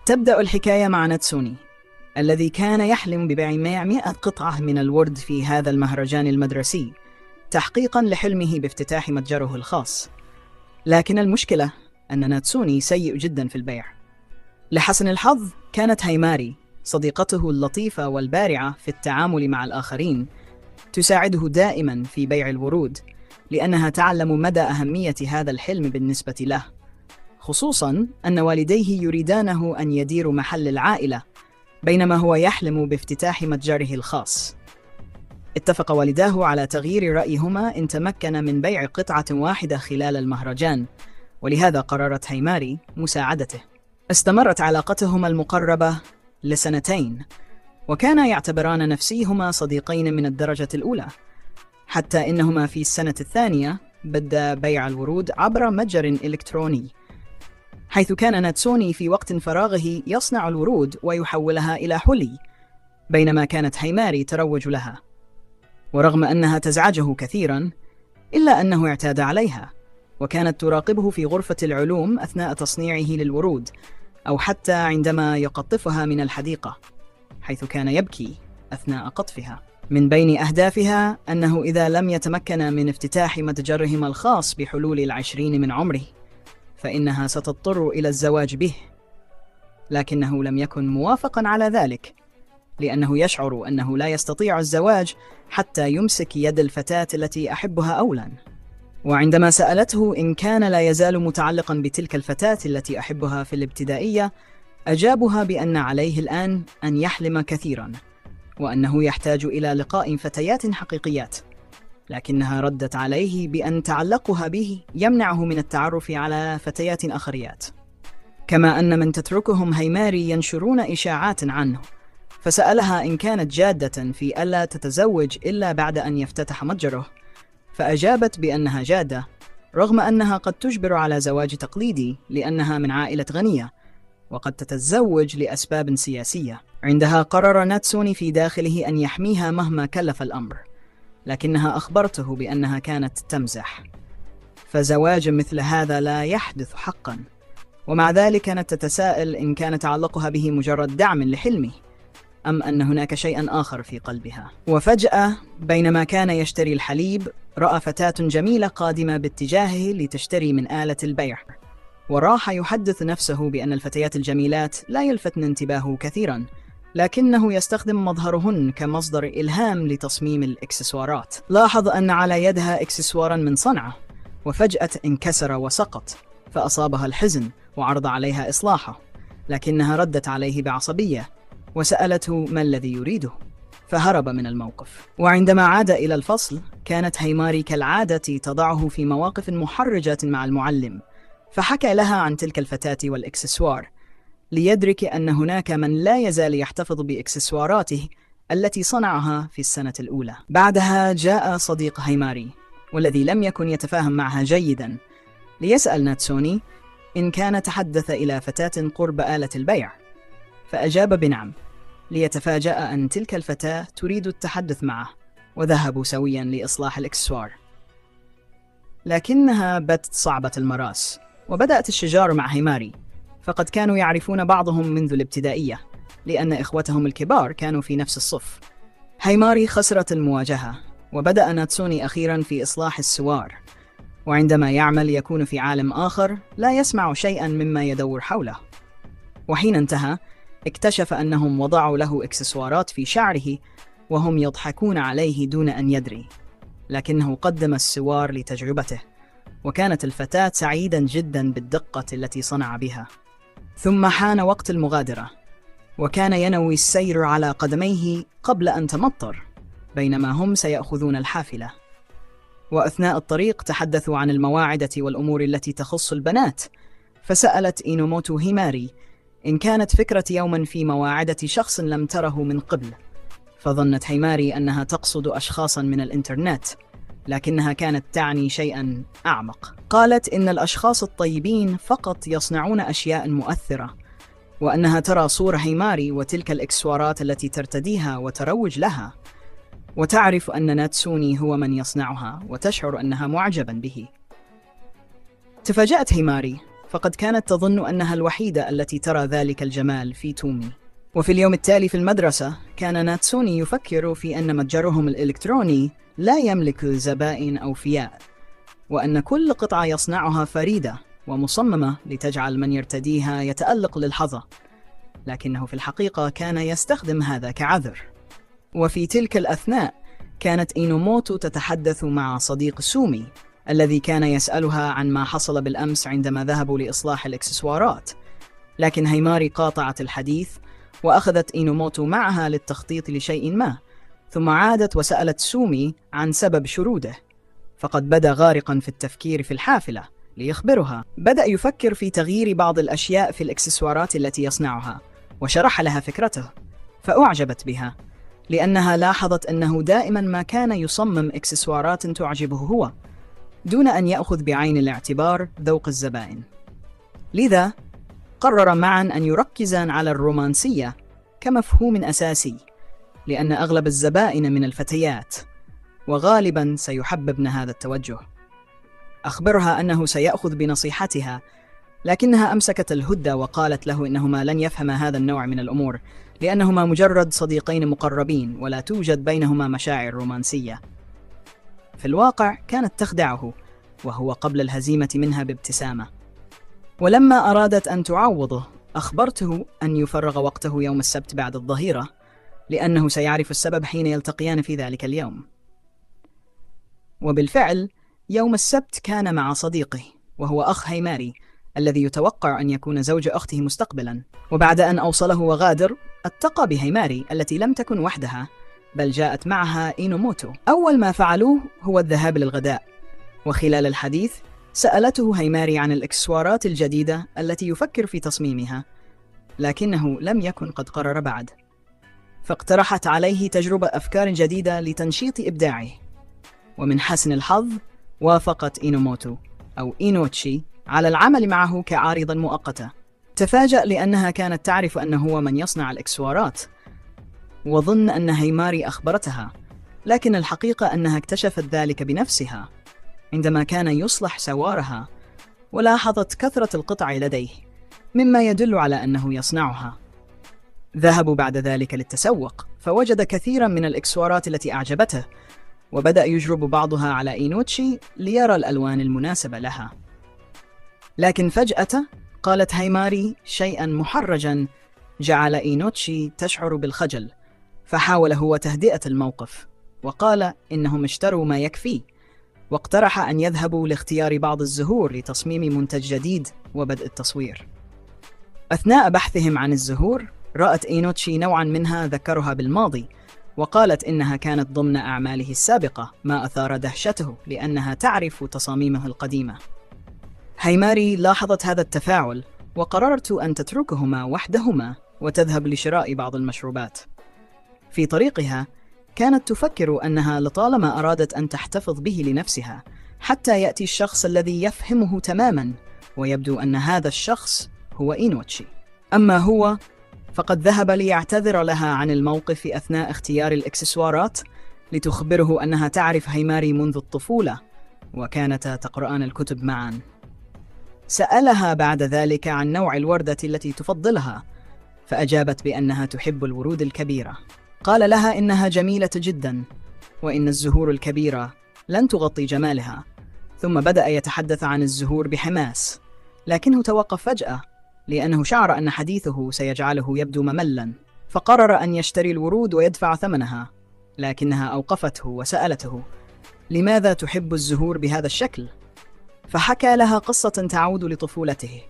تبدأ الحكاية مع ناتسوني الذي كان يحلم ببيع 100 قطعة من الورد في هذا المهرجان المدرسي تحقيقاً لحلمه بافتتاح متجره الخاص. لكن المشكلة أن ناتسوني سيء جداً في البيع. لحسن الحظ كانت هايماري صديقته اللطيفة والبارعة في التعامل مع الآخرين تساعده دائماً في بيع الورود، لأنها تعلم مدى أهمية هذا الحلم بالنسبة له، خصوصاً أن والديه يريدانه أن يدير محل العائلة بينما هو يحلم بافتتاح متجره الخاص. اتفق والداه على تغيير رأيهما إن تمكن من بيع قطعة واحدة خلال المهرجان، ولهذا قررت هايماري مساعدته. استمرت علاقتهما المقربة لسنتين، وكانا يعتبران نفسيهما صديقين من الدرجة الأولى، حتى إنهما في السنة الثانية بدأ بيع الورود عبر متجر إلكتروني، حيث كان ناتسوني في وقت فراغه يصنع الورود ويحولها إلى حلي، بينما كانت هايماري تروج لها. ورغم أنها تزعجه كثيراً، إلا أنه اعتاد عليها، وكانت تراقبه في غرفة العلوم أثناء تصنيعه للورود، أو حتى عندما يقطفها من الحديقة، حيث كان يبكي أثناء قطفها. من بين أهدافها أنه إذا لم يتمكن من افتتاح متجرهما الخاص بحلول 20 من عمره، فإنها ستضطر إلى الزواج به. لكنه لم يكن موافقاً على ذلك، لأنه يشعر أنه لا يستطيع الزواج حتى يمسك يد الفتاة التي أحبها أولاً. وعندما سألته إن كان لا يزال متعلقاً بتلك الفتاة التي أحبها في الابتدائية، أجابها بأن عليه الآن أن يحلم كثيراً، وأنه يحتاج إلى لقاء فتيات حقيقيات. لكنها ردت عليه بأن تعلقها به يمنعه من التعرف على فتيات آخريات، كما أن من تتركهم هايماري ينشرون إشاعات عنه. فسألها إن كانت جادة في ألا تتزوج إلا بعد أن يفتتح متجره، فأجابت بأنها جادة، رغم أنها قد تجبر على زواج تقليدي لأنها من عائلة غنية، وقد تتزوج لأسباب سياسية. عندها قرر ناتسوني في داخله أن يحميها مهما كلف الأمر، لكنها أخبرته بأنها كانت تمزح، فزواج مثل هذا لا يحدث حقاً. ومع ذلك كانت تتساءل إن كان تعلقها به مجرد دعم لحلمه، أم أن هناك شيئاً آخر في قلبها. وفجأة بينما كان يشتري الحليب، رأى فتاة جميلة قادمة باتجاهه لتشتري من آلة البيع، وراح يحدث نفسه بأن الفتيات الجميلات لا يلفتن انتباهه كثيراً، لكنه يستخدم مظهرهن كمصدر إلهام لتصميم الإكسسوارات. لاحظ أن على يدها إكسسواراً من صنعة، وفجأة انكسر وسقط، فأصابها الحزن وعرض عليها إصلاحه، لكنها ردت عليه بعصبية وسألته ما الذي يريده، فهرب من الموقف. وعندما عاد إلى الفصل، كانت هايماري كالعادة تضعه في مواقف محرجة مع المعلم، فحكى لها عن تلك الفتاة والإكسسوار، ليدرك أن هناك من لا يزال يحتفظ بإكسسواراته التي صنعها في السنة الأولى. بعدها جاء صديق هايماري، والذي لم يكن يتفاهم معها جيداً، ليسأل ناتسوني إن كان تحدث إلى فتاة قرب آلة البيع، فأجاب بنعم، ليتفاجأ أن تلك الفتاة تريد التحدث معه، وذهبوا سوياً لإصلاح الإكسسوار. لكنها باتت صعبة المراس، وبدأت الشجار مع هايماري، فقد كانوا يعرفون بعضهم منذ الابتدائية، لأن إخوتهم الكبار كانوا في نفس الصف. هايماري خسرت المواجهة، وبدأ ناتسوني أخيراً في إصلاح السوار، وعندما يعمل يكون في عالم آخر لا يسمع شيئاً مما يدور حوله. وحين انتهى، اكتشف أنهم وضعوا له إكسسوارات في شعره وهم يضحكون عليه دون أن يدري، لكنه قدم السوار لتجربته، وكانت الفتاة سعيداً جداً بالدقة التي صنع بها. ثم حان وقت المغادرة، وكان ينوي السير على قدميه قبل أن تمطر، بينما هم سيأخذون الحافلة. وأثناء الطريق تحدثوا عن المواعدة والأمور التي تخص البنات، فسألت إينوموتو هيماري إن كانت فكرة يوماً في مواعدة شخص لم تره من قبل، فظنت هيماري أنها تقصد أشخاصاً من الإنترنت، لكنها كانت تعني شيئاً أعمق. قالت إن الأشخاص الطيبين فقط يصنعون أشياء مؤثرة، وأنها ترى صورة هيماري وتلك الإكسسوارات التي ترتديها وتروج لها، وتعرف أن ناتسوني هو من يصنعها، وتشعر أنها معجباً به. تفاجأت هيماري، فقد كانت تظن أنها الوحيدة التي ترى ذلك الجمال في تومي. وفي اليوم التالي في المدرسة كان ناتسوني يفكر في أن متجرهم الإلكتروني لا يملك زبائن أوفياء، وأن كل قطعة يصنعها فريدة ومصممة لتجعل من يرتديها يتألق للحظة، لكنه في الحقيقة كان يستخدم هذا كعذر. وفي تلك الأثناء كانت إينوموتو تتحدث مع صديق سومي الذي كان يسألها عن ما حصل بالأمس عندما ذهبوا لإصلاح الإكسسوارات، لكن هيماري قاطعت الحديث وأخذت إينوموتو معها للتخطيط لشيء ما، ثم عادت وسألت سومي عن سبب شروده، فقد بدأ غارقا في التفكير في الحافلة ليخبرها. بدأ يفكر في تغيير بعض الأشياء في الإكسسوارات التي يصنعها، وشرح لها فكرته، فأعجبت بها لأنها لاحظت أنه دائما ما كان يصمم إكسسوارات تعجبه هو دون أن يأخذ بعين الاعتبار ذوق الزبائن. لذا قرر معا أن يركزا على الرومانسية كمفهوم أساسي، لأن أغلب الزبائن من الفتيات، وغالبا سيحببن هذا التوجه. أخبرها أنه سيأخذ بنصيحتها، لكنها أمسكت الهدة وقالت له إنهما لن يفهما هذا النوع من الأمور، لأنهما مجرد صديقين مقربين ولا توجد بينهما مشاعر رومانسية. في الواقع كانت تخدعه، وهو قبل الهزيمة منها بابتسامة. ولما أرادت أن تعوضه أخبرته أن يفرغ وقته يوم السبت بعد الظهيرة، لأنه سيعرف السبب حين يلتقيان في ذلك اليوم. وبالفعل يوم السبت كان مع صديقه، وهو أخ هيماري الذي يتوقع أن يكون زوج أخته مستقبلا. وبعد أن أوصله وغادر التقى بهيماري التي لم تكن وحدها، بل جاءت معها إينوموتو. أول ما فعلوه هو الذهاب للغداء، وخلال الحديث سألته هيماري عن الإكسسوارات الجديدة التي يفكر في تصميمها، لكنه لم يكن قد قرر بعد، فاقترحت عليه تجربة أفكار جديدة لتنشيط إبداعه. ومن حسن الحظ وافقت إينوموتو أو إينوتشي على العمل معه كعارضا مؤقتة. تفاجأ لأنها كانت تعرف أنه هو من يصنع الإكسسوارات، وظن أن هيماري أخبرتها، لكن الحقيقة أنها اكتشفت ذلك بنفسها عندما كان يصلح سوارها، ولاحظت كثرة القطع لديه مما يدل على أنه يصنعها. ذهبوا بعد ذلك للتسوق، فوجد كثيرا من الإكسسوارات التي أعجبته، وبدأ يجرب بعضها على إينوتشي ليرى الألوان المناسبة لها. لكن فجأة قالت هيماري شيئا محرجا جعل إينوتشي تشعر بالخجل، فحاول هو تهدئة الموقف وقال إنهم اشتروا ما يكفي، واقترح أن يذهبوا لاختيار بعض الزهور لتصميم منتج جديد وبدء التصوير. أثناء بحثهم عن الزهور رأت إينوتشي نوعا منها ذكرها بالماضي، وقالت إنها كانت ضمن أعماله السابقة، ما أثار دهشته لأنها تعرف تصاميمه القديمة. هيماري لاحظت هذا التفاعل وقررت أن تتركهما وحدهما وتذهب لشراء بعض المشروبات. في طريقها كانت تفكر أنها لطالما أرادت أن تحتفظ به لنفسها حتى يأتي الشخص الذي يفهمه تماما، ويبدو أن هذا الشخص هو إينوتشي. أما هو فقد ذهب ليعتذر لها عن الموقف أثناء اختيار الإكسسوارات، لتخبره أنها تعرف هيماري منذ الطفولة وكانتا تقرآن الكتب معا. سألها بعد ذلك عن نوع الوردة التي تفضلها، فأجابت بأنها تحب الورود الكبيرة. قال لها إنها جميلة جدا، وإن الزهور الكبيرة لن تغطي جمالها، ثم بدأ يتحدث عن الزهور بحماس، لكنه توقف فجأة لأنه شعر أن حديثه سيجعله يبدو مملا، فقرر أن يشتري الورود ويدفع ثمنها، لكنها أوقفته وسألته لماذا تحب الزهور بهذا الشكل؟ فحكى لها قصة تعود لطفولته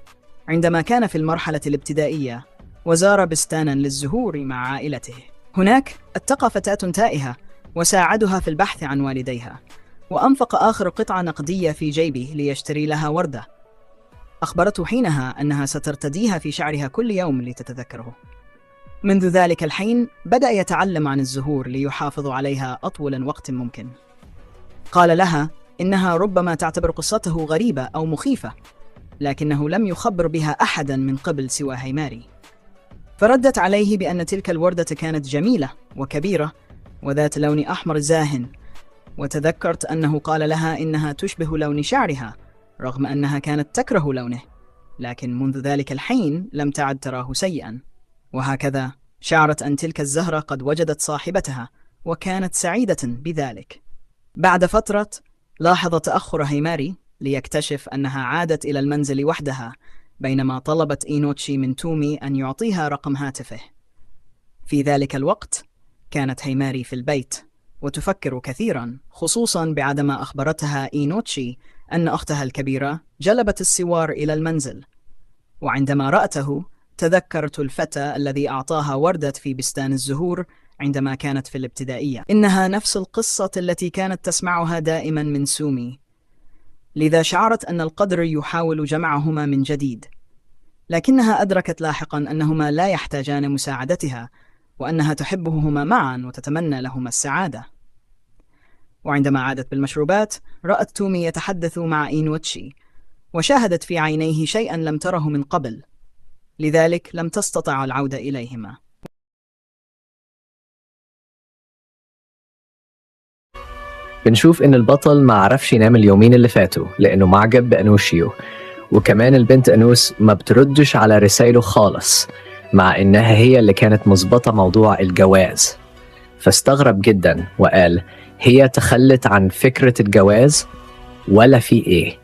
عندما كان في المرحلة الابتدائية وزار بستانا للزهور مع عائلته. هناك التقى فتاة تائهة وساعدها في البحث عن والديها، وأنفق آخر قطعة نقدية في جيبه ليشتري لها وردة. أخبرته حينها أنها سترتديها في شعرها كل يوم لتتذكره. منذ ذلك الحين بدأ يتعلم عن الزهور ليحافظ عليها أطول وقت ممكن. قال لها إنها ربما تعتبر قصته غريبة أو مخيفة، لكنه لم يخبر بها أحدا من قبل سوى هيماري. فردت عليه بأن تلك الوردة كانت جميلة وكبيرة وذات لون أحمر زاهن، وتذكرت أنه قال لها إنها تشبه لون شعرها رغم أنها كانت تكره لونه، لكن منذ ذلك الحين لم تعد تراه سيئا. وهكذا شعرت أن تلك الزهرة قد وجدت صاحبتها، وكانت سعيدة بذلك. بعد فترة لاحظ تأخر هيماري ليكتشف أنها عادت إلى المنزل وحدها، بينما طلبت إينوتشي من تومي أن يعطيها رقم هاتفه. في ذلك الوقت كانت هيماري في البيت وتفكر كثيرا، خصوصا بعدما أخبرتها إينوتشي أن أختها الكبيرة جلبت السوار إلى المنزل. وعندما رأته تذكرت الفتى الذي أعطاها وردة في بستان الزهور عندما كانت في الابتدائية. إنها نفس القصة التي كانت تسمعها دائما من سومي، لذا شعرت أن القدر يحاول جمعهما من جديد. لكنها أدركت لاحقا أنهما لا يحتاجان مساعدتها، وأنها تحبهما معا وتتمنى لهما السعادة. وعندما عادت بالمشروبات رأت تومي يتحدث مع إينوتشي، وشاهدت في عينيه شيئا لم تره من قبل، لذلك لم تستطع العودة إليهما. بنشوف إن البطل ما عرفش ينام اليومين اللي فاتوا لأنه معجب بأنوشيو، وكمان البنت أنوس ما بتردش على رسائله خالص، مع إنها هي اللي كانت مظبطة موضوع الجواز. فاستغرب جدا وقال هي تخلت عن فكرة الجواز ولا في إيه؟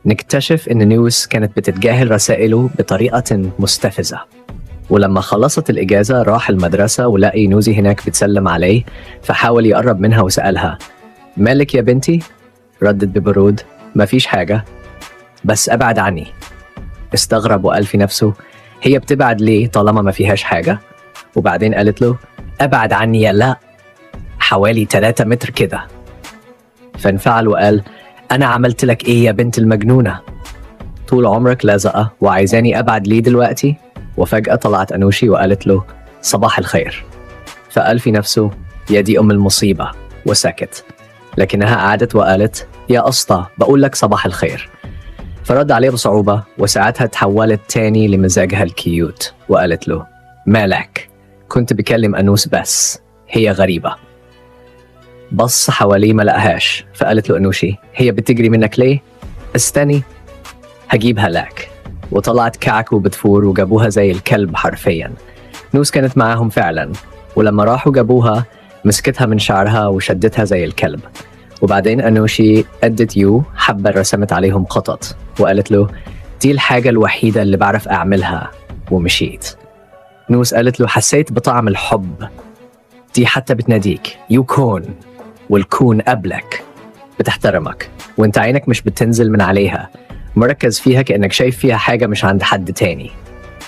نكتشف إن نوس كانت بتتجاهل رسائله بطريقة مستفزة. ولما خلصت الإجازة راح المدرسة ولقي نوزي هناك بتسلم عليه، فحاول يقرب منها وسألها مالك يا بنتي؟ ردت ببرود مفيش حاجة، بس أبعد عني. استغرب وقال في نفسه هي بتبعد ليه طالما ما فيهاش حاجة؟ وبعدين قالت له أبعد عني يا لا، حوالي 3 متر كده. فانفعل وقال أنا عملت لك إيه يا بنت المجنونة؟ طول عمرك لازقة وعايزاني أبعد ليه دلوقتي؟ وفجأة طلعت أنوشي وقالت له صباح الخير. فقال في نفسه يا دي أم المصيبة وسكت، لكنها قعدت وقالت يا أسطى بقول لك صباح الخير. فرد عليه بصعوبة، وساعتها تحولت تاني لمزاجها الكيوت وقالت له مالك؟ كنت بكلم أنوس بس هي غريبة. بص حواليه ما لقاهاش، فقالت له أنوشي هي بتجري منك ليه؟ استني هجيبها لك. وطلعت كعك وبتفور وجابوها زي الكلب حرفيا. نوس كانت معاهم فعلا، ولما راحوا جابوها مسكتها من شعرها وشدتها زي الكلب. وبعدين أنوشي أدت يو حبة رسمت عليهم قطط وقالت له دي الحاجة الوحيدة اللي بعرف أعملها، ومشيت. نوس قالت له حسيت بطعم الحب، دي حتى بتناديك يوكون، والكون قبلك بتحترمك، وانت عينك مش بتنزل من عليها، مركز فيها كأنك شايف فيها حاجة مش عند حد تاني.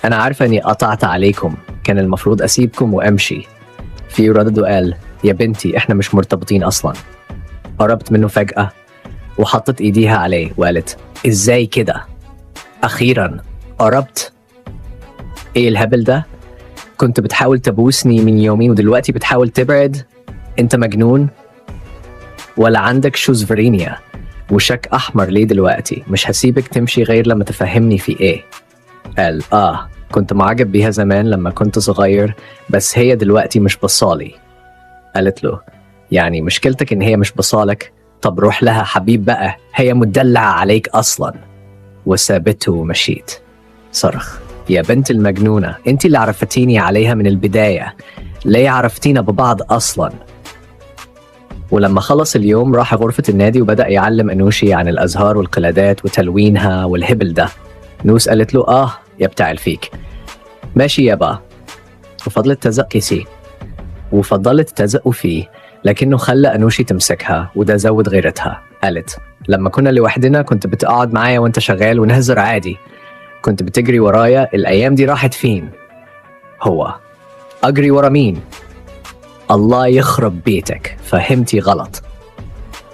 أنا عارفة أني قطعت عليكم، كان المفروض أسيبكم وأمشي. في ردد وقال يا بنتي إحنا مش مرتبطين أصلا. قربت منه فجأة وحطت إيديها عليه وقالت إزاي كده؟ أخيرا قربت؟ إيه الهبل ده؟ كنت بتحاول تبوسني من يومين ودلوقتي بتحاول تبعد؟ أنت مجنون؟ ولا عندك شوزفرينيا؟ وشك أحمر ليه دلوقتي؟ مش هسيبك تمشي غير لما تفهمني في إيه. قال كنت معجب بيها زمان لما كنت صغير، بس هي دلوقتي مش بصالي. قالت له يعني مشكلتك إن هي مش بصالك؟ طب روح لها حبيب بقى، هي مدلعة عليك أصلا. وسابته ومشيت. صرخ يا بنت المجنونة، انت اللي عرفتيني عليها من البداية، ليه عرفتينا ببعض أصلا؟ ولما خلص اليوم راح غرفة النادي وبدأ يعلم أنوشي عن الأزهار والقلادات وتلوينها والهبل ده. نوس قالت له يا بتاع الفيك ماشي يابا، وفضلت تزق كيسي وفضلت تزق فيه، لكنه خلى أنوشي تمسكها وده زود غيرتها. قالت لما كنا لوحدنا كنت بتقعد معايا وانت شغال ونهزر عادي، كنت بتجري ورايا، الأيام دي راحت فين؟ هو أجري ورا مين؟ الله يخرب بيتك، فهمتي غلط.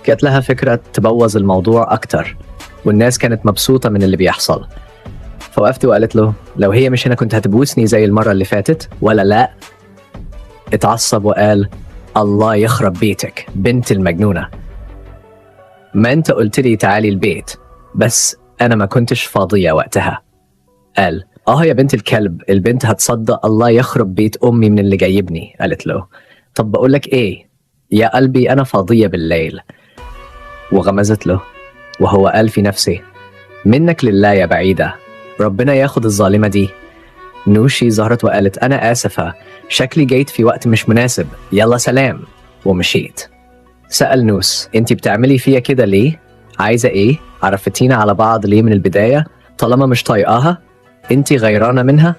كانت لها فكرة تبوظ الموضوع أكتر، والناس كانت مبسوطة من اللي بيحصل. فوقفت وقالت له لو هي مش هنا كنت هتبوسني زي المرة اللي فاتت ولا لا؟ اتعصب وقال الله يخرب بيتك بنت المجنونة، ما انت قلت لي تعالي البيت، بس أنا ما كنتش فاضية وقتها. قال يا بنت الكلب، البنت هتصدق الله يخرب بيت أمي من اللي جايبني. قالت له طب بقولك إيه يا قلبي، أنا فاضية بالليل. وغمزت له وهو قال في نفسه منك لله يا بعيدة، ربنا ياخد الظالمة دي. نوشي ظهرت وقالت أنا آسفة، شكلي جيت في وقت مش مناسب، يلا سلام، ومشيت. سأل نوس انتي بتعملي فيها كده ليه؟ عايزة ايه؟ عرفتينا على بعض ليه من البداية؟ طالما مش طايقاها؟ انتي غيرانة منها؟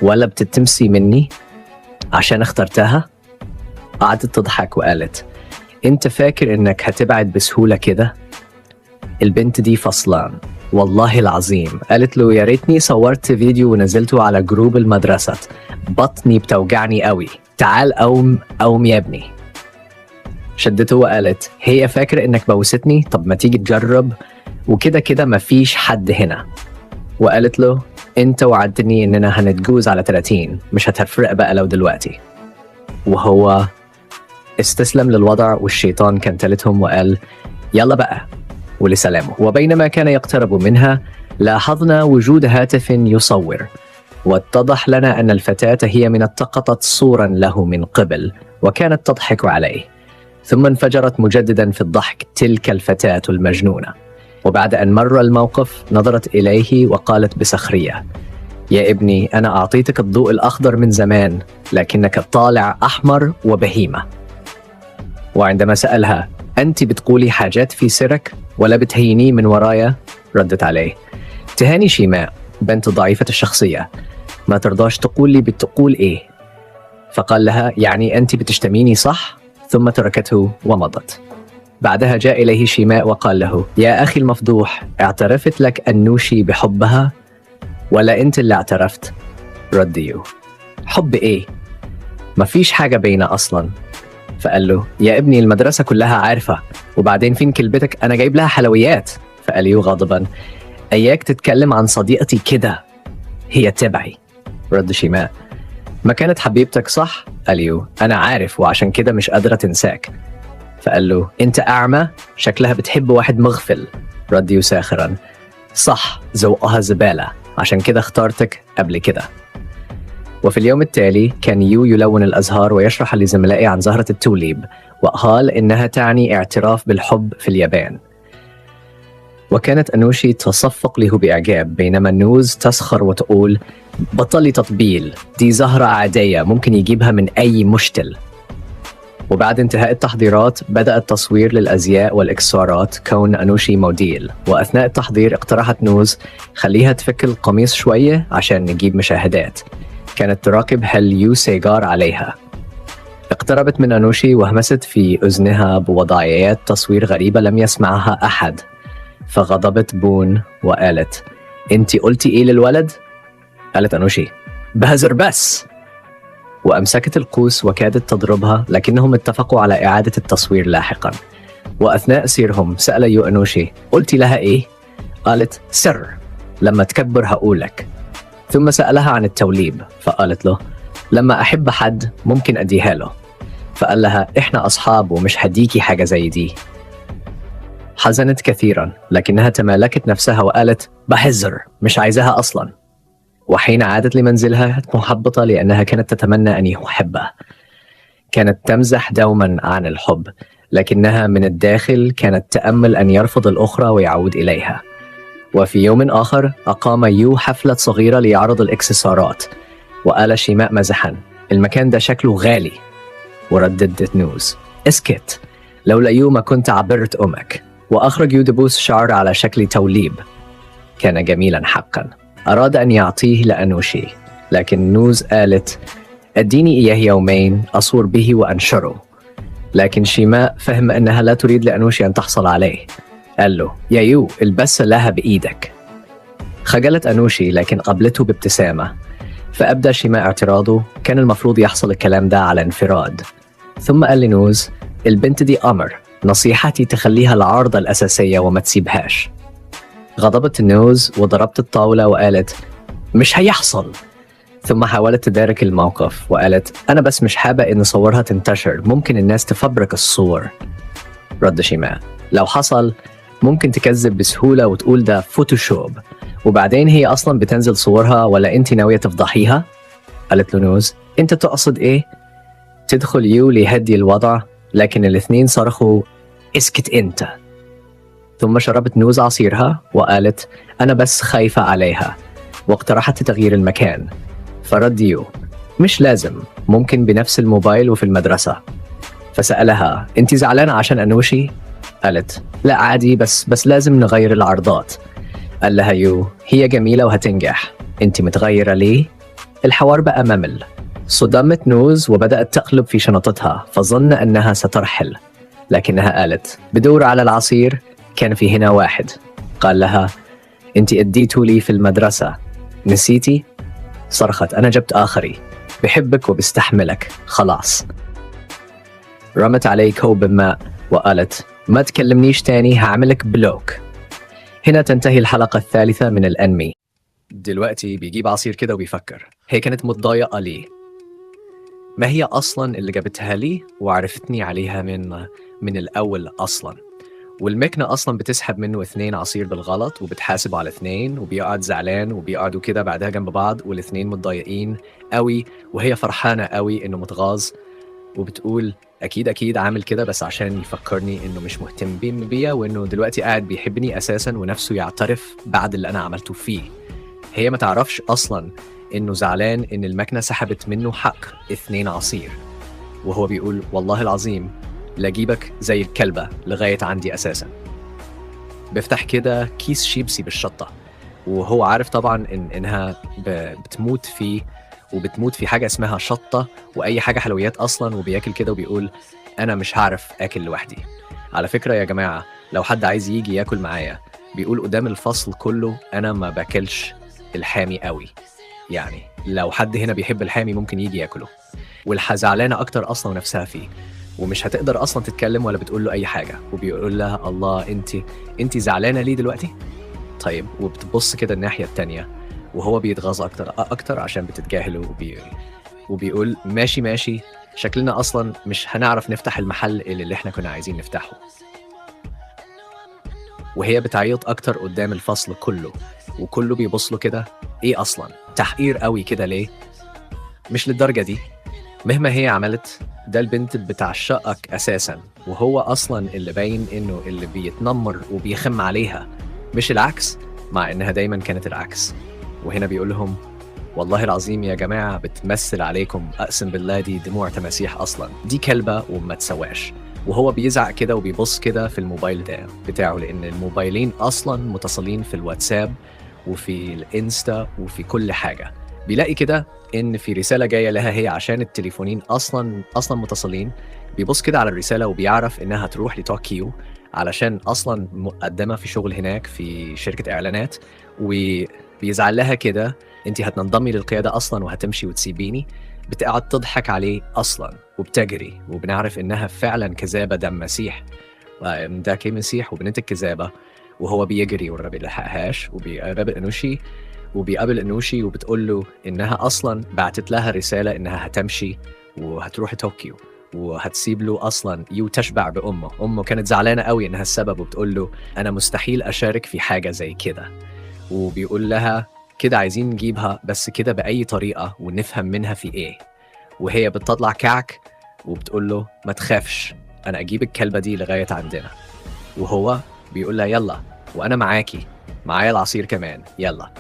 ولا بتتمسي مني عشان اخترتها؟ قعدت تضحك وقالت انت فاكر انك هتبعد بسهولة كده؟ البنت دي فصلان والله العظيم. قالت له يا ريتني صورت فيديو ونزلته على جروب المدرسة، بطني بتوجعني قوي، تعال قوم يا ابني. شدته وقالت هي فاكرة انك بوستني؟ طب ما تيجي تجرب، وكده كده مفيش حد هنا. وقالت له انت وعدتني اننا هنتجوز على 30، مش هتفرق بقى لو دلوقتي. وهو استسلم للوضع، والشيطان كان تالتهم وقال يلا بقى ولسلامه. وبينما كان يقترب منها لاحظنا وجود هاتف يصور، واتضح لنا أن الفتاة هي من التقطت صورا له من قبل وكانت تضحك عليه، ثم انفجرت مجددا في الضحك تلك الفتاة المجنونة. وبعد أن مر الموقف نظرت إليه وقالت بسخرية يا ابني أنا أعطيتك الضوء الأخضر من زمان، لكنك طالع أحمر وبهيمة. وعندما سألها أنت بتقولي حاجات في سرك ولا بتهيني من ورايا؟ ردت عليه تهاني شيماء بنت ضعيفة الشخصية، ما ترضاش تقول لي بتقول إيه؟ فقال لها يعني أنت بتشتميني صح؟ ثم تركته ومضت. بعدها جاء إليه شيماء وقال له يا أخي المفضوح، اعترفت لك النوشي بحبها ولا أنت اللي اعترفت؟ رديو حب إيه؟ ما فيش حاجة بينا أصلا. فقال له يا ابني المدرسة كلها عارفة، وبعدين فين كلبتك؟ أنا جايب لها حلويات. فقال يو غاضبا أياك تتكلم عن صديقتي كده، هي تبعي. رد شيماء ما كانت حبيبتك صح؟ قال يو أنا عارف وعشان كده مش قادرة تنساك. فقال له أنت أعمى؟ شكلها بتحب واحد مغفل. رد يو ساخرا صح، ذوقها زبالة، عشان كده اختارتك قبل كده. وفي اليوم التالي كان يو يلون الأزهار ويشرح لزملائه عن زهرة التوليب، وقال إنها تعني اعتراف بالحب في اليابان. وكانت أنوشي تصفق له بإعجاب، بينما نوز تسخر وتقول بطلي تطبيل، دي زهرة عادية ممكن يجيبها من أي مشتل. وبعد انتهاء التحضيرات بدأ التصوير للأزياء والإكسسوارات كون أنوشي موديل، وأثناء التحضير اقترحت نوز خليها تفك القميص شوية عشان نجيب مشاهدات. كانت تراقب هل يو سيجار عليها. اقتربت من أنوشي وهمست في أذنها بوضعيات تصوير غريبة لم يسمعها أحد، فغضبت بون وقالت انتي قلتي ايه للولد؟ قالت أنوشي بهزر بس، وأمسكت القوس وكادت تضربها، لكنهم اتفقوا على إعادة التصوير لاحقا. وأثناء سيرهم سأل يو أنوشي قلتي لها ايه؟ قالت سر، لما تكبر هقولك. ثم سألها عن التوليب، فقالت له لما أحب حد ممكن أديها له. فقال لها إحنا أصحاب ومش هديكي حاجة زي دي. حزنت كثيرا، لكنها تمالكت نفسها وقالت بحذر، مش عايزاها أصلا. وحين عادت لمنزلها محبطة لأنها كانت تتمنى أن يحبها. كانت تمزح دوما عن الحب، لكنها من الداخل كانت تأمل أن يرفض الأخرى ويعود إليها. وفي يوم آخر أقام يو حفلة صغيرة ليعرض الإكسسوارات، وقال شيماء مزحا المكان ده شكله غالي. ورددت نوز اسكت، لولا يو ما كنت عبرت أمك. وأخرج يو دبوس شعر على شكل توليب كان جميلا حقا، أراد أن يعطيه لأنوشي، لكن نوز قالت أديني إياه يومين أصور به وأنشره. لكن شيماء فهم أنها لا تريد لأنوشي أن تحصل عليه. قال له يا يو البس لها بإيدك. خجلت أنوشي لكن قبلته بابتسامة، فأبدأ شيماء اعتراضه. كان المفروض يحصل الكلام ده على انفراد. ثم قال لنوز البنت دي أمر، نصيحتي تخليها العارضة الأساسية وما تسيبهاش. غضبت نوز وضربت الطاولة وقالت مش هيحصل. ثم حاولت تدارك الموقف وقالت أنا بس مش حابة إن صورها تنتشر، ممكن الناس تفبرك الصور. رد شيماء لو حصل ممكن تكذب بسهولة وتقول ده فوتوشوب، وبعدين هي أصلا بتنزل صورها ولا أنت ناوية تفضحيها؟ قالت له نوز أنت تقصد إيه؟ تدخل يو ليهدي الوضع، لكن الاثنين صرخوا اسكت أنت. ثم شربت نوز عصيرها وقالت أنا بس خايفة عليها، واقترحت تغيير المكان. فرد يو مش لازم، ممكن بنفس الموبايل وفي المدرسة. فسألها أنت زعلانة عشان أنوشي؟ قالت لا عادي، بس لازم نغير العرضات. قال لها يو هي جميلة وهتنجح، أنت متغيرة ليه؟ الحوار بقى ممل. صدمت نوز وبدأت تقلب في شنطتها، فظن أنها سترحل، لكنها قالت بدور على العصير كان في هنا واحد. قال لها أنت اديتوا لي في المدرسة، نسيتي؟ صرخت أنا جبت آخري، بحبك وبستحملك خلاص. رمت عليه كوب ماء وقالت ما تكلمنيش تاني هعملك بلوك. هنا تنتهي الحلقة الثالثة من الأنمي. دلوقتي بيجيب عصير كده وبيفكر هي كانت متضايقة ليه؟ ما هي أصلا اللي جابتها لي وعرفتني عليها من الأول أصلا؟ والمكنة أصلا بتسحب منه 2 عصير بالغلط وبتحاسب على 2، وبيقعد زعلان وبيقعدوا كده بعدها جنب بعض والاثنين متضايقين قوي، وهي فرحانة قوي إنه متغاظ، وبتقول أكيد عامل كده بس عشان يفكرني إنه مش مهتم بيا، وإنه دلوقتي قاعد بيحبني أساسا ونفسه يعترف بعد اللي أنا عملته فيه. هي ما تعرفش أصلا إنه زعلان إن المكنة سحبت منه حق 2 عصير، وهو بيقول والله العظيم لأجيبك زي الكلبة لغاية عندي أساسا. بيفتح كده كيس شيبسي بالشطة، وهو عارف طبعا إنها بتموت فيه، وبتموت في حاجة اسمها شطة وأي حاجة حلويات أصلا، وبياكل كده وبيقول أنا مش هعرف أكل لوحدي. على فكرة يا جماعة لو حد عايز يجي ياكل معايا بيقول قدام الفصل كله أنا ما باكلش الحامي قوي، يعني لو حد هنا بيحب الحامي ممكن يجي ياكله. والحزعلانة أكتر أصلا نفسها فيه، ومش هتقدر أصلا تتكلم ولا بتقول له أي حاجة، وبيقول لها الله أنت زعلانة ليه دلوقتي؟ طيب، وبتبص كده الناحية التانية وهو بيتغاظ أكتر عشان بتتجاهله، وبيقول ماشي شكلنا أصلا مش هنعرف نفتح المحل اللي احنا كنا عايزين نفتحه. وهي بتعيط أكتر قدام الفصل كله، وكله بيبص له كده إيه أصلا تحقير قوي كده ليه؟ مش للدرجة دي، مهما هي عملت ده البنت بتعشقك أساسا، وهو أصلا اللي باين إنه اللي بيتنمر وبيخم عليها مش العكس، مع إنها دايما كانت العكس. وهنا بيقول لهم والله العظيم يا جماعة بتمثل عليكم، أقسم بالله دي دموع تماسيح أصلا، دي كلبة وما تسواش. وهو بيزعق كده وبيبص كده في الموبايل بتاعه، لأن الموبايلين أصلا متصلين في الواتساب وفي الإنستا وفي كل حاجة. بيلاقي كده إن في رسالة جاية لها هي عشان التليفونين أصلا متصلين. بيبص كده على الرسالة وبيعرف إنها تروح لطوكيو علشان أصلا مقدمة في شغل هناك في شركة إعلانات، وبيزعل لها كده أنت هتنضمي للقيادة أصلا وهتمشي وتسيبيني. بتقعد تضحك عليه أصلا وبتجري، وبنعرف إنها فعلا كذابة دم مسيح، ده كي مسيح وبنت الكذابة. وهو بيجري والرب يلحقهاش، وبيقابل أنوشي وبتقول له إنها أصلا بعتت لها رسالة إنها هتمشي وهتروح طوكيو وهتسيب له أصلا يو تشبع بأمه. أمه كانت زعلانة قوي إنها السبب، وبتقول له أنا مستحيل أشارك في حاجة زي كده. وبيقول لها كده عايزين نجيبها بس كده بأي طريقة ونفهم منها في إيه. وهي بتطلع كعك وبتقول له ما تخافش أنا أجيب الكلبة دي لغاية عندنا. وهو بيقول لها يلا وأنا معاكي، معايا العصير كمان يلا.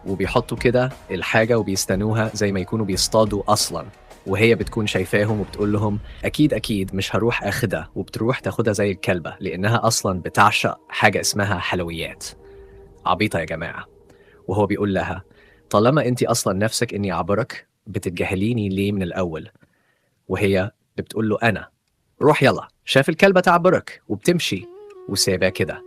وبيحطوا كده الحاجة وبيستنوها زي ما يكونوا بيصطادوا أصلا، وهي بتكون شايفاهم وبتقول لهم أكيد مش هروح أخدها، وبتروح تاخدها زي الكلبة لأنها أصلا بتعشق حاجة اسمها حلويات. عبيطة يا جماعة. وهو بيقول لها طالما أنت أصلا نفسك إني أعبرك بتتجاهليني ليه من الأول؟ وهي بتقول له أنا روح يلا، شاف الكلبة تعبرك وبتمشي وسيبها كده.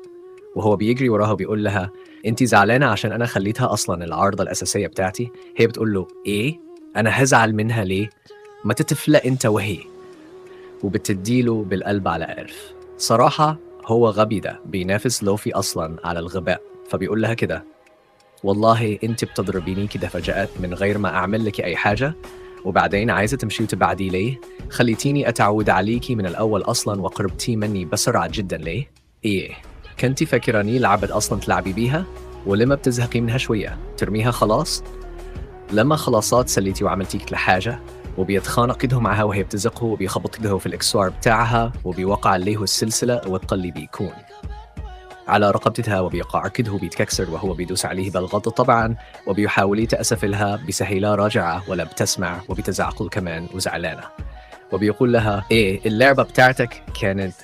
وهو بيجري وراها وبيقول لها أنت زعلانة عشان أنا خليتها أصلا العارضة الأساسية بتاعتي؟ هي بتقول له إيه؟ أنا هزعل منها ليه؟ ما تتفلق أنت وهي. وبتديله بالقلب على ألف. صراحة هو غبي، ده بينافس لوفي أصلا على الغباء. فبيقول لها كده والله أنت بتضربيني كده فجأة من غير ما أعمل لك أي حاجة، وبعدين عايزة تمشي وتبعدي ليه؟ خليتيني أتعود عليكي من الأول أصلا وقربتي مني بسرعة جدا ليه؟ إيه؟ كنتي فاكراني لعبة أصلا تلعبي بيها؟ ولما بتزهقي منها شوية ترميها خلاص؟ لما خلاصات سليتي وعملتيك لحاجة، وبيتخانق كده معها وهي بتزقه وبيخبط كده في الإكسوار بتاعها وبيوقع عليه السلسلة وتقلي بيكون. على رقبتها وبيقعكده بيتكسر وهو بيدوس عليه بالغض طبعا، وبيحاول يتأسف لها بسهيلة راجعة ولا بتسمع وبتزعقل كمان وزعلانة، وبيقول لها إيه اللعبة بتاعتك كانت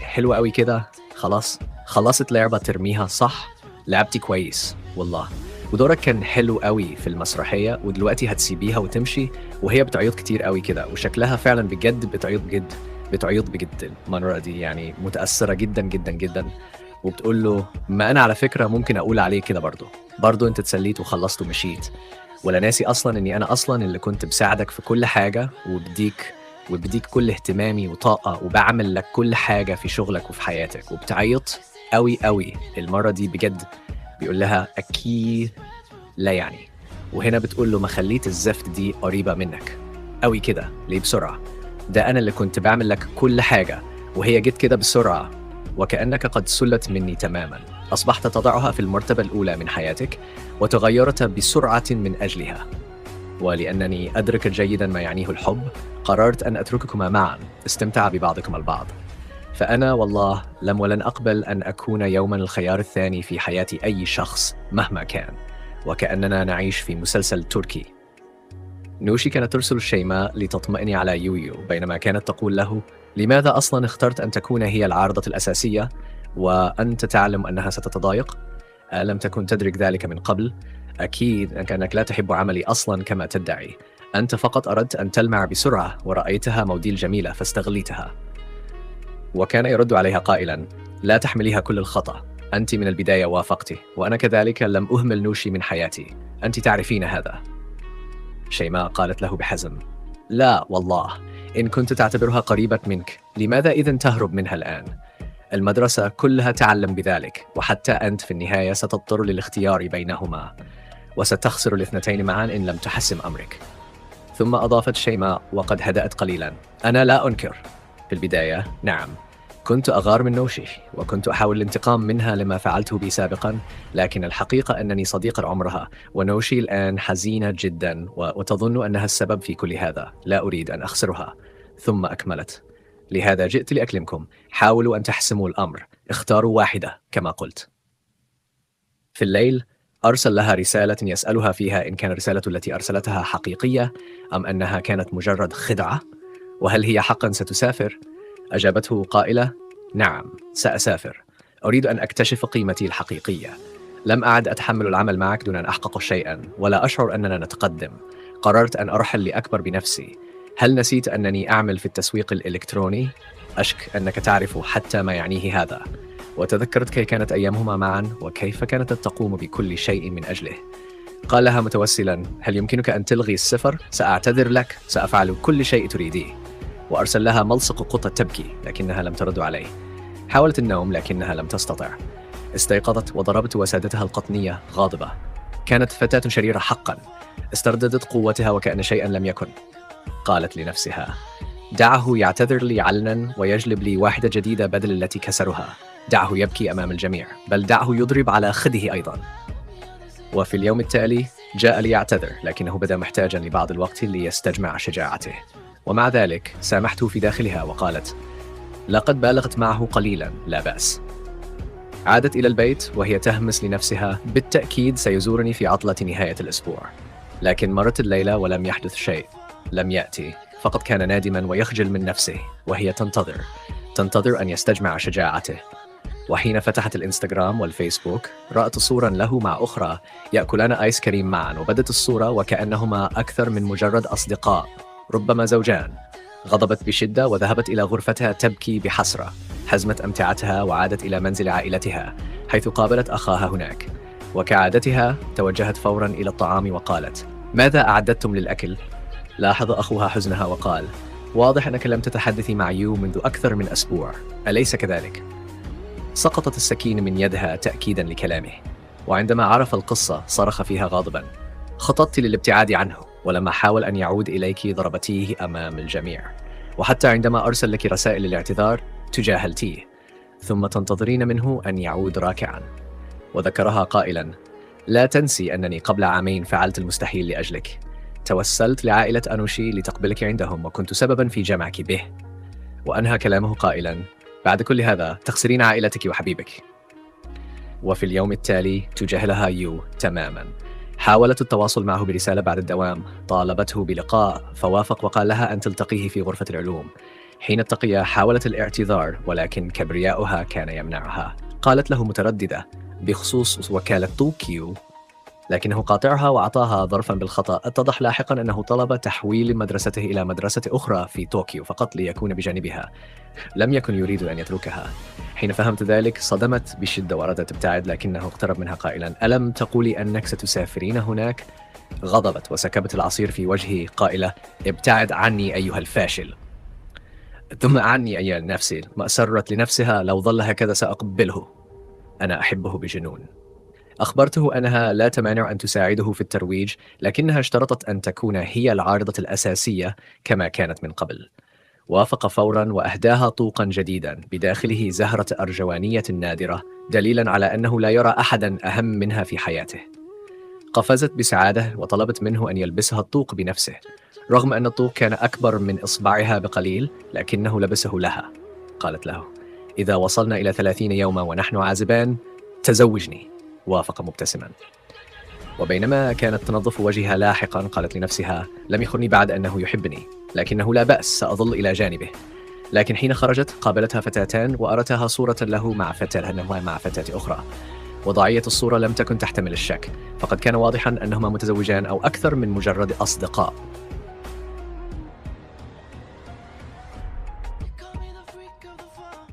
حلوة قوي كده، خلصت لعبة ترميها صح، لعبتي كويس والله، ودورك كان حلو قوي في المسرحية، ودلوقتي هتسيبيها وتمشي. وهي بتعيط كتير قوي كده، وشكلها فعلا بجد بتعيط بجد المرة دي، يعني متأثرة جدا جدا جدا. وبتقول له ما أنا على فكرة ممكن أقول عليه كده برضو أنت اتسليت وخلصت ومشيت، ولا ناسي أصلا أني أنا أصلا اللي كنت بساعدك في كل حاجة، وبديك كل اهتمامي وطاقة، وبعمل لك كل حاجة في شغلك وفي حياتك. وبتعيط قوي قوي المرة دي بجد. بيقول لها أكيد لا يعني. وهنا بتقول له ما خليت الزفت دي قريبة منك قوي كده ليه بسرعة؟ ده أنا اللي كنت بعمل لك كل حاجة، وهي جيت كده بسرعة وكأنك قد سلت مني تماما. أصبحت تضعها في المرتبة الأولى من حياتك وتغيرت بسرعة من أجلها. ولأنني أدرك جيدا ما يعنيه الحب، قررت أن أترككما معا استمتع ببعضكما البعض. فأنا والله لم ولن أقبل أن أكون يوما الخيار الثاني في حياة أي شخص مهما كان، وكأننا نعيش في مسلسل تركي. نوشي كانت ترسل شيماء لتطمئني على يويو، بينما كانت تقول له لماذا أصلا اخترت أن تكون هي العارضة الأساسية وأنت تعلم أنها ستتضايق؟ ألم تكن تدرك ذلك من قبل؟ أكيد أنك لا تحب عملي أصلا كما تدعي، أنت فقط أردت أن تلمع بسرعة ورأيتها موديل جميلة فاستغليتها. وكان يرد عليها قائلا لا تحمليها كل الخطأ، أنت من البداية وافقتي، وأنا كذلك لم أهمل نوشي من حياتي، أنت تعرفين هذا. شيماء قالت له بحزم لا والله، إن كنت تعتبرها قريبة منك لماذا إذن تهرب منها الآن؟ المدرسة كلها تعلم بذلك، وحتى أنت في النهاية ستضطر للاختيار بينهما، وستخسر الاثنتين معا إن لم تحسم أمرك. ثم أضافت شيماء وقد هدأت قليلا أنا لا أنكر، في البداية نعم كنت أغار من نوشي، وكنت أحاول الانتقام منها لما فعلته بي سابقا، لكن الحقيقة أنني صديق عمرها، ونوشي الآن حزينة جدا وتظن أنها السبب في كل هذا، لا أريد أن أخسرها. ثم أكملت لهذا جئت لأكلمكم، حاولوا أن تحسموا الأمر، اختاروا واحدة كما قلت. في الليل أرسل لها رسالة يسألها فيها إن كان الرسالة التي أرسلتها حقيقية أم أنها كانت مجرد خدعة، وهل هي حقا ستسافر؟ أجابته قائلة نعم سأسافر، أريد أن أكتشف قيمتي الحقيقية، لم أعد أتحمل العمل معك دون أن أحقق شيئا ولا أشعر أننا نتقدم، قررت أن أرحل لأكبر بنفسي. هل نسيت أنني أعمل في التسويق الإلكتروني؟ أشك أنك تعرف حتى ما يعنيه هذا. وتذكرت كيف كانت أيامهما معا وكيف كانت تقوم بكل شيء من أجله. قال لها متوسلا هل يمكنك أن تلغي الصفر؟ سأعتذر لك، سأفعل كل شيء تريديه. وأرسل لها ملصق قطة تبكي لكنها لم ترد عليه. حاولت النوم لكنها لم تستطع. استيقظت وضربت وسادتها القطنية غاضبة. كانت فتاة شريرة حقا، استرددت قوتها وكأن شيئا لم يكن. قالت لنفسها دعه يعتذر لي علنا ويجلب لي واحدة جديدة بدل التي كسرها، دعه يبكي أمام الجميع، بل دعه يضرب على خده أيضا. وفي اليوم التالي جاء ليعتذر، لكنه بدا محتاجا لبعض الوقت ليستجمع شجاعته، ومع ذلك سامحته في داخلها وقالت لقد بالغت معه قليلا، لا بأس. عادت إلى البيت وهي تهمس لنفسها بالتأكيد سيزورني في عطلة نهاية الأسبوع. لكن مرت الليلة ولم يحدث شيء، لم يأتي، فقط كان نادما ويخجل من نفسه، وهي تنتظر أن يستجمع شجاعته. وحين فتحت الإنستغرام والفيسبوك رأت صورا له مع أخرى يأكلان آيس كريم معا، وبدت الصورة وكأنهما أكثر من مجرد أصدقاء، ربما زوجان. غضبت بشدة وذهبت إلى غرفتها تبكي بحسرة. حزمت أمتعتها وعادت إلى منزل عائلتها حيث قابلت أخاها هناك، وكعادتها توجهت فورا إلى الطعام وقالت ماذا أعددتم للأكل؟ لاحظ أخوها حزنها وقال واضح أنك لم تتحدثي مع يو منذ أكثر من أسبوع، أليس كذلك؟ سقطت السكين من يدها تأكيدا لكلامه، وعندما عرف القصة صرخ فيها غاضبا خططت للابتعاد عنه، ولما حاول أن يعود إليك ضربتيه أمام الجميع، وحتى عندما أرسل لك رسائل الاعتذار تجاهلتيه، ثم تنتظرين منه أن يعود راكعا. وذكرها قائلا لا تنسي أنني قبل عامين فعلت المستحيل لأجلك، توسلت لعائلة أنوشي لتقبلك عندهم وكنت سببا في جمعك به. وأنهى كلامه قائلا بعد كل هذا تخسرين عائلتك وحبيبك. وفي اليوم التالي تجاهلها يو تماما. حاولت التواصل معه برسالة بعد الدوام، طالبته بلقاء فوافق وقال لها أن تلتقيه في غرفة العلوم. حين التقيا حاولت الاعتذار ولكن كبرياؤها كان يمنعها. قالت له مترددة بخصوص وكالة طوكيو، لكنه قاطعها وأعطاها ظرفا بالخطأ. اتضح لاحقا أنه طلب تحويل مدرسته إلى مدرسة أخرى في طوكيو فقط ليكون بجانبها، لم يكن يريد أن يتركها. حين فهمت ذلك صدمت بشدة وأرادت تبتعد، لكنه اقترب منها قائلا: ألم تقولي أنك ستسافرين هناك؟ غضبت وسكبت العصير في وجهه قائلة: ابتعد عني أيها الفاشل. ثم عني أيها النفسي. ما أسرت لنفسها: لو ظل هكذا سأقبله، أنا أحبه بجنون. أخبرته أنها لا تمانع أن تساعده في الترويج، لكنها اشترطت أن تكون هي العارضة الأساسية كما كانت من قبل. وافق فورا وأهداها طوقا جديدا بداخله زهرة أرجوانية نادرة، دليلا على أنه لا يرى أحدا أهم منها في حياته. قفزت بسعادة وطلبت منه أن يلبسها الطوق بنفسه، رغم أن الطوق كان أكبر من إصبعها بقليل، لكنه لبسه لها. قالت له: إذا وصلنا إلى 30 يوما ونحن عازبان تزوجني. وافق مبتسما. وبينما كانت تنظف وجهها لاحقا قالت لنفسها: لم يخرني بعد أنه يحبني، لكنه لا بأس، سأظل إلى جانبه. لكن حين خرجت قابلتها فتاتان وأرتها صورة له مع فتاة أخرى، وضعية الصورة لم تكن تحتمل الشك، فقد كان واضحا أنهما متزوجان أو أكثر من مجرد أصدقاء.